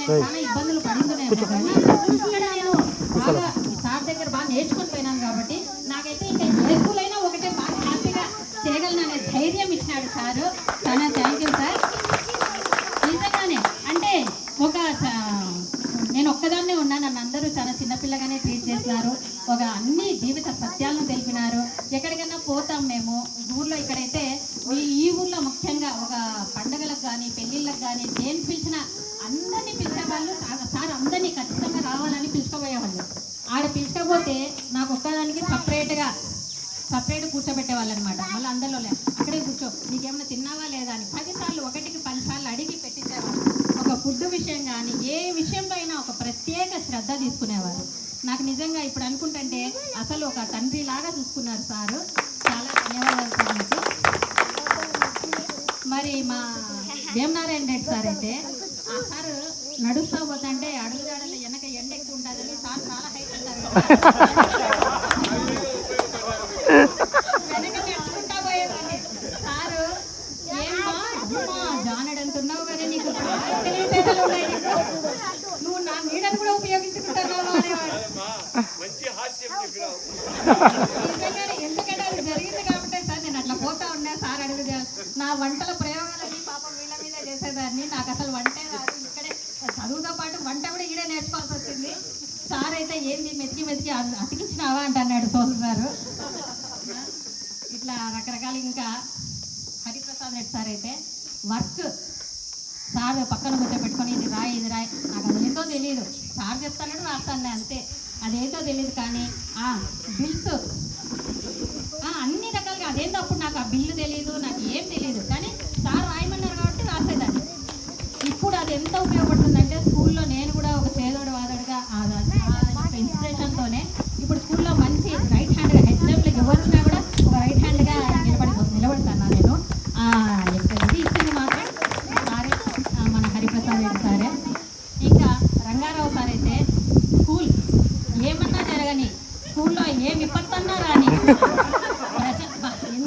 చాలా ఇబ్బందులు పడుతున్నాయి కానీ ఇక్కడ నేను బాగా సార్ దగ్గర బాగా నేర్చుకొని పోయినాను కాబట్టి నాకైతే ఇంకా ఏ స్కూల్ అయినా ఒకటే బాగా హ్యాపీగా చేయగలననే ధైర్యం ఇచ్చినాడు సారు. చాలా థ్యాంక్ యూ సార్. నిజంగానే అంటే నేను ఒక్కదాన్నే ఉన్నాను, నన్ను అందరూ చాలా చిన్నపిల్లగానే ట్రీట్ చేస్తున్నారు. అన్ని జీవిత సత్యాలను తెలిపినారు. ఎక్కడికైనా పోతాం మేము ఊర్లో, ఇక్కడైతే ఈ ఊర్లో ముఖ్యంగా పండగలకు కానీ పెళ్ళిళ్ళకి కానీ దేని పిలిచినా అందరినీ పిలిచేవాళ్ళు. సార్ అందరినీ ఖచ్చితంగా రావాలని పిలుచుకోబోయేవాళ్ళు. ఆడ పిలుచుకపోతే నాకు ఒక్కదానికి సపరేట్ కూర్చోబెట్టేవాళ్ళు అనమాట. మళ్ళీ అందరిలో అక్కడే కూర్చో, నీకేమైనా తిన్నావా లేదా అని 10 సార్లు 1కి 10 సార్లు అడిగి పెట్టించేవాళ్ళు. ఫుడ్ విషయం కానీ ఏ విషయంలో అయినా ఒక ప్రత్యేక శ్రద్ధ తీసుకునేవారు. నాకు నిజంగా ఇప్పుడు అనుకుంటుంటే అసలు ఒక తండ్రి లాగా చూసుకున్నారు సారు. చాలా ధన్యవాదాలు సార్ మీకు. మరి మా వేమనారాయణ రెడ్డి సార్ అయితే ఆ సార్ నడుస్తూ పోతుంటే అడుగుదాడలో వెనక ఎండ ఎక్కువ ఉంటుందని సార్ చాలా హైట్ ఉంటారు వెనక నడుచుకుంటా పోయేదాన్ని. సారు ఏమ్మా జానడంటున్నావు కదా, నీకు తెలివితేటలు ఉన్నాయి, నువ్వు నా నీడను కూడా ఉపయోగించుకుంటున్నావు అనేవాడు. ఎందుకంటే అది జరిగింది కాబట్టి సార్ నేను అట్లా పోతా ఉన్నా. సార్ అడుగుదా నా వంటల ప్రయోగాలన్నీ పాపం వీళ్ళ మీద చేసేదాన్ని. నాకు అసలు వంటే రాదు. ఇక్కడే చదువుతో పాటు వంట కూడా ఇక్కడే నేర్చుకోవాల్సి వచ్చింది. సార్ అయితే ఏంది మెతికి అతికించినావా అంటున్నాడు సోదరు గారు. ఇట్లా రకరకాల. ఇంకా హరిప్రసాద్ రెడ్డి సార్ అయితే వర్క్ సార్ పక్కన కూర్చోబెట్టుకొని ఇది రాయి నాకు అదేంటో తెలియదు. సార్ చెప్తానని రాస్తాను అంతే, అదేంటో తెలియదు. కానీ బిల్స్ అన్ని రకాలుగా అదేంటో అప్పుడు నాకు ఆ బిల్లు తెలియదు, నాకు ఏం తెలియదు. కానీ సార్ రాయమన్నారు కాబట్టి రాసేదాన్ని. ఇప్పుడు అది ఎంత ఉపయోగపడుతుందంటే స్కూల్లో నేను కూడా ఒక చేదోడు వాదోడుగా ఇన్స్పిరేషన్తోనే ఇప్పుడు స్కూల్లో మంచి రైట్ హ్యాండ్గా హెచ్ఎంలకు ఎవరున్నా కూడా ఒక రైట్ హ్యాండ్గా నిలబడతాను నేను. ఇది ఇచ్చింది మాత్రం సారే, మన హరిప్రసాద్ రెడ్డి సారే. ఇంకా రంగారావు సార్ అయితే స్కూల్ ఏమన్నా జరగని, స్కూల్లో ఏం ఇబ్బంది